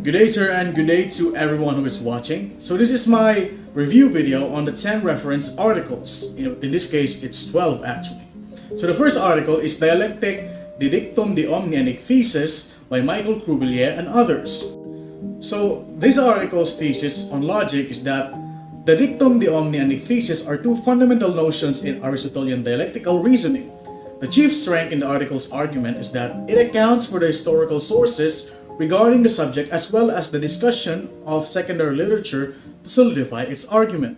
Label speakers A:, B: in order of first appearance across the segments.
A: Good day sir, and good day to everyone who is watching. So this is my review video on the 10 reference articles. In this case, it's 12 actually. So the first article is Dialectic, the Dictum de Omnianic Thesis by Michael Crubillier and others. So this article's thesis on logic is that the dictum de omnianic thesis are two fundamental notions in Aristotelian dialectical reasoning. The chief strength in the article's argument is that it accounts for the historical sources regarding the subject as well as the discussion of secondary literature to solidify its argument.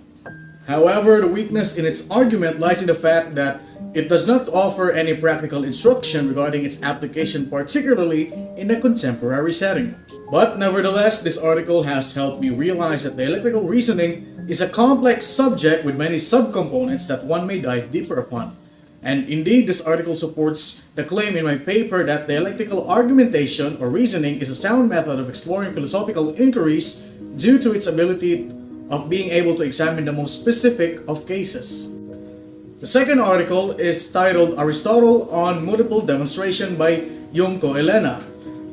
A: However, the weakness in its argument lies in the fact that it does not offer any practical instruction regarding its application, particularly in a contemporary setting. But nevertheless, this article has helped me realize that dialectical reasoning is a complex subject with many subcomponents that one may dive deeper upon. And indeed, this article supports the claim in my paper that dialectical argumentation or reasoning is a sound method of exploring philosophical inquiries due to its ability of being able to examine the most specific of cases. The second article is titled Aristotle on Multiple Demonstration by Junko Elena.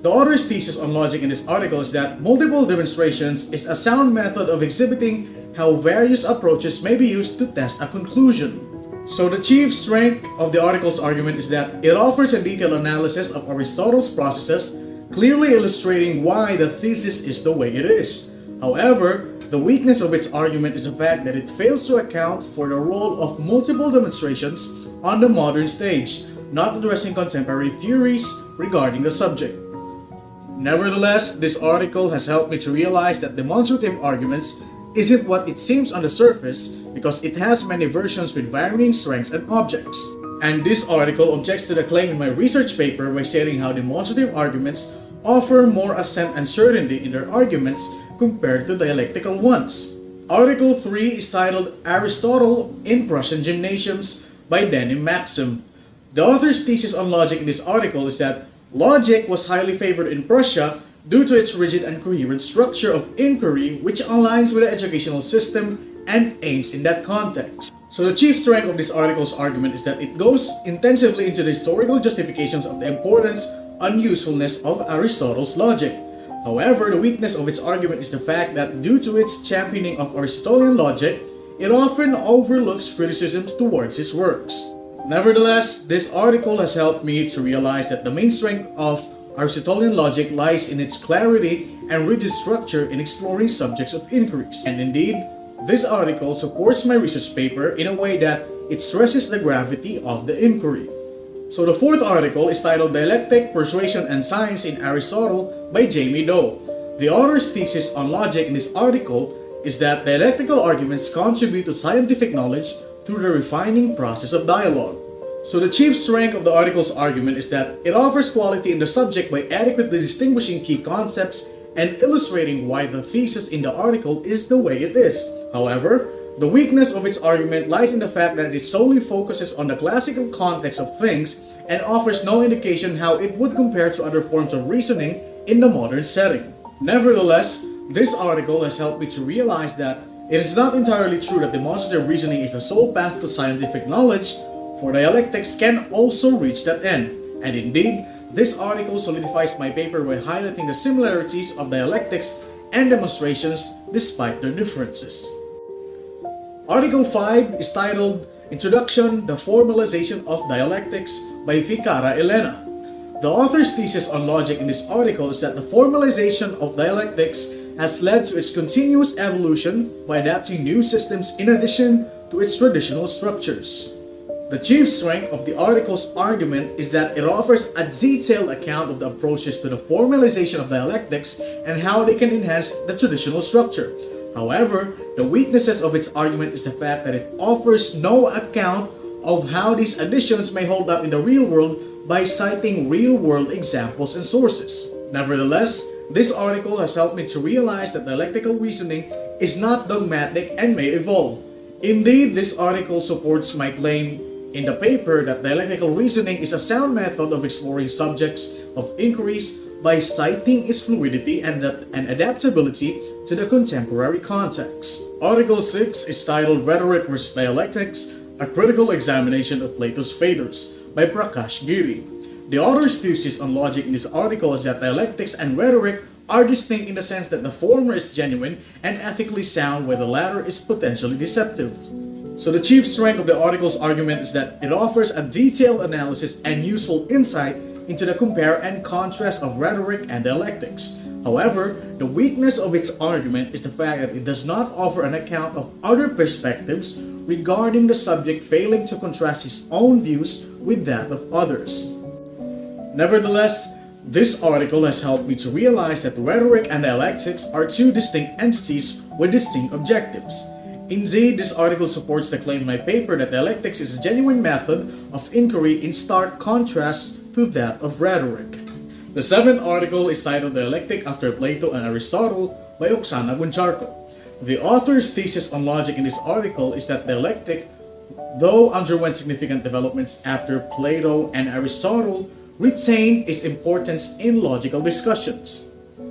A: The author's thesis on logic in this article is that multiple demonstrations is a sound method of exhibiting how various approaches may be used to test a conclusion. So the chief strength of the article's argument is that it offers a detailed analysis of Aristotle's processes, clearly illustrating why the thesis is the way it is. However, the weakness of its argument is the fact that it fails to account for the role of multiple demonstrations on the modern stage, not addressing contemporary theories regarding the subject. Nevertheless, this article has helped me to realize that demonstrative arguments isn't what it seems on the surface because it has many versions with varying strengths and objects. And this article objects to the claim in my research paper by stating how demonstrative arguments offer more assent and certainty in their arguments compared to dialectical ones. Article 3 is titled Aristotle in Prussian Gymnasiums by Denim Maxim. The author's thesis on logic in this article is that logic was highly favored in Prussia due to its rigid and coherent structure of inquiry, which aligns with the educational system and aims in that context. So the chief strength of this article's argument is that it goes intensively into the historical justifications of the importance and usefulness of Aristotle's logic. However, the weakness of its argument is the fact that due to its championing of Aristotelian logic, it often overlooks criticisms towards his works. Nevertheless, this article has helped me to realize that the main strength of Aristotelian logic lies in its clarity and rigid structure in exploring subjects of inquiries. And indeed, this article supports my research paper in a way that it stresses the gravity of the inquiry. So the fourth article is titled Dialectic, Persuasion and Science in Aristotle by Jamie Doe. The author's thesis on logic in this article is that dialectical arguments contribute to scientific knowledge through the refining process of dialogue. So the chief strength of the article's argument is that it offers quality in the subject by adequately distinguishing key concepts and illustrating why the thesis in the article is the way it is. However, the weakness of its argument lies in the fact that it solely focuses on the classical context of things and offers no indication how it would compare to other forms of reasoning in the modern setting. Nevertheless, this article has helped me to realize that it is not entirely true that demonstrative reasoning is the sole path to scientific knowledge, for dialectics can also reach that end. And indeed, this article solidifies my paper by highlighting the similarities of dialectics and demonstrations despite their differences. Article 5 is titled Introduction, the Formalization of Dialectics by Ficara Elena. The author's thesis on logic in this article is that the formalization of dialectics has led to its continuous evolution by adapting new systems in addition to its traditional structures. The chief strength of the article's argument is that it offers a detailed account of the approaches to the formalization of dialectics and how they can enhance the traditional structure. However, the weaknesses of its argument is the fact that it offers no account of how these additions may hold up in the real world by citing real-world examples and sources. Nevertheless, this article has helped me to realize that dialectical reasoning is not dogmatic and may evolve. Indeed, this article supports my claim in the paper that dialectical reasoning is a sound method of exploring subjects of inquiries by citing its fluidity and adaptability to the contemporary context. Article 6 is titled Rhetoric vs. Dialectics, a Critical Examination of Plato's Phaedrus by Prakash Giri. The author's thesis on logic in this article is that dialectics and rhetoric are distinct in the sense that the former is genuine and ethically sound, while the latter is potentially deceptive. So the chief strength of the article's argument is that it offers a detailed analysis and useful insight into the compare and contrast of rhetoric and dialectics. However, the weakness of its argument is the fact that it does not offer an account of other perspectives regarding the subject, failing to contrast his own views with that of others. Nevertheless, this article has helped me to realize that rhetoric and dialectics are two distinct entities with distinct objectives. Indeed, this article supports the claim in my paper that dialectics is a genuine method of inquiry in stark contrast to that of rhetoric. The seventh article is titled Dialectic After Plato and Aristotle by Oksana Goncharko. The author's thesis on logic in this article is that dialectic, though underwent significant developments after Plato and Aristotle, retained its importance in logical discussions.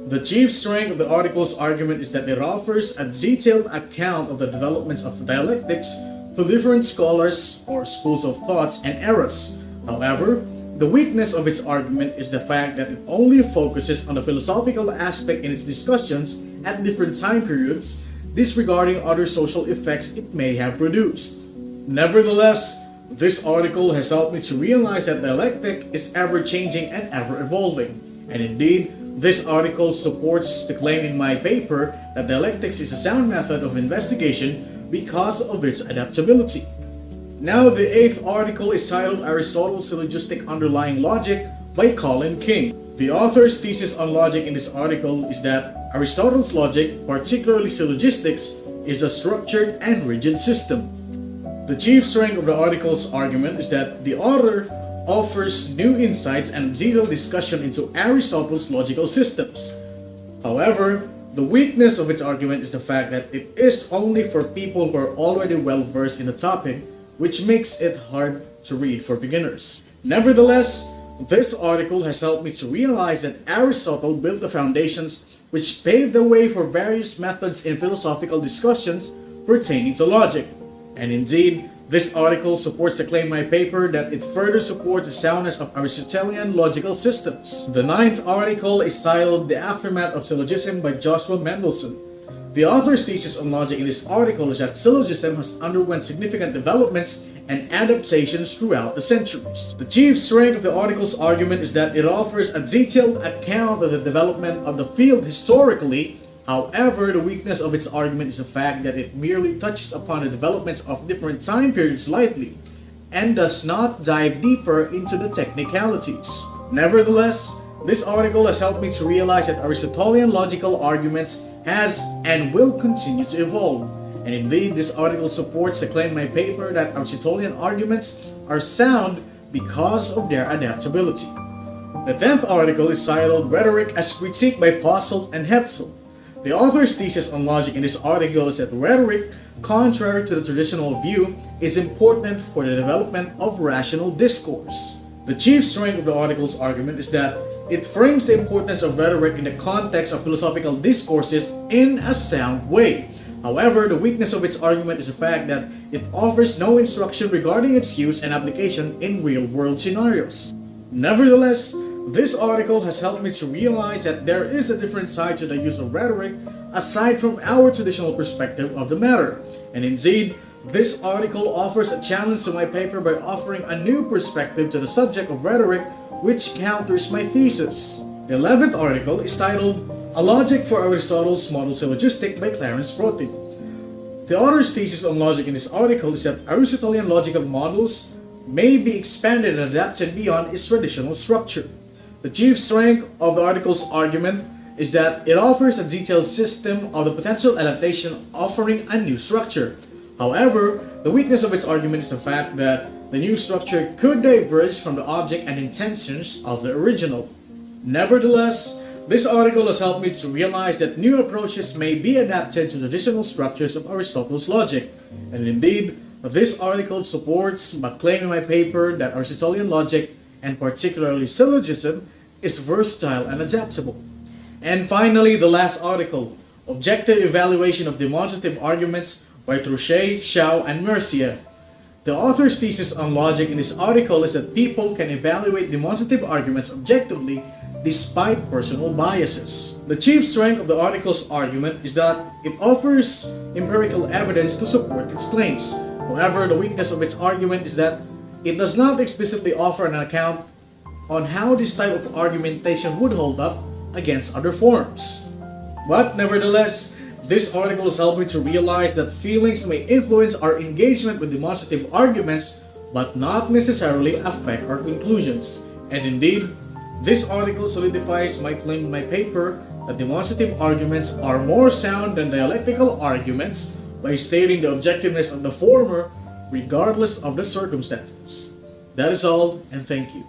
A: The chief strength of the article's argument is that it offers a detailed account of the developments of dialectics through different scholars or schools of thoughts and eras. However, the weakness of its argument is the fact that it only focuses on the philosophical aspect in its discussions at different time periods, disregarding other social effects it may have produced. Nevertheless, this article has helped me to realize that dialectic is ever-changing and ever-evolving. And indeed, this article supports the claim in my paper that dialectics is a sound method of investigation because of its adaptability. Now, the eighth article is titled Aristotle's Syllogistic Underlying Logic by Colin King. The author's thesis on logic in this article is that Aristotle's logic, particularly syllogistics, is a structured and rigid system. The chief strength of the article's argument is that the author offers new insights and detailed discussion into Aristotle's logical systems. However, the weakness of its argument is the fact that it is only for people who are already well versed in the topic, which makes it hard to read for beginners. Nevertheless, this article has helped me to realize that Aristotle built the foundations which paved the way for various methods in philosophical discussions pertaining to logic. And indeed, this article supports the claim in my paper that it further supports the soundness of Aristotelian logical systems. The ninth article is titled The Aftermath of Syllogism by Joshua Mendelssohn. The author's thesis on logic in this article is that syllogism has underwent significant developments and adaptations throughout the centuries. The chief strength of the article's argument is that it offers a detailed account of the development of the field historically. However, the weakness of its argument is the fact that it merely touches upon the developments of different time periods lightly and does not dive deeper into the technicalities. Nevertheless, this article has helped me to realize that Aristotelian logical arguments has and will continue to evolve. And indeed, this article supports the claim in my paper that Aristotelian arguments are sound because of their adaptability. The 10th article is titled Rhetoric as Critique by Posselt and Hetzel. The author's thesis on logic in this article is that rhetoric, contrary to the traditional view, is important for the development of rational discourse. The chief strength of the article's argument is that it frames the importance of rhetoric in the context of philosophical discourses in a sound way. However, the weakness of its argument is the fact that it offers no instruction regarding its use and application in real-world scenarios. Nevertheless, this article has helped me to realize that there is a different side to the use of rhetoric aside from our traditional perspective of the matter. And indeed, this article offers a challenge to my paper by offering a new perspective to the subject of rhetoric which counters my thesis. The 11th article is titled A Logic for Aristotle's Model Syllogistic by Clarence Protin. The author's thesis on logic in this article is that Aristotelian logical models may be expanded and adapted beyond its traditional structure. The chief strength of the article's argument is that it offers a detailed system of the potential adaptation offering a new structure. However, the weakness of its argument is the fact that the new structure could diverge from the object and intentions of the original. Nevertheless, this article has helped me to realize that new approaches may be adapted to traditional structures of Aristotle's logic. And indeed, this article supports my claim in my paper that Aristotelian logic, and particularly syllogism, is versatile and adaptable. And finally, the last article, Objective Evaluation of Demonstrative Arguments by Truchet, Xiao, and Mercier. The author's thesis on logic in this article is that people can evaluate demonstrative arguments objectively despite personal biases. The chief strength of the article's argument is that it offers empirical evidence to support its claims. However, the weakness of its argument is that it does not explicitly offer an account on how this type of argumentation would hold up against other forms. But nevertheless, this article has helped me to realize that feelings may influence our engagement with demonstrative arguments but not necessarily affect our conclusions. And indeed, this article solidifies my claim in my paper that demonstrative arguments are more sound than dialectical arguments by stating the objectiveness of the former regardless of the circumstances. That is all, and thank you.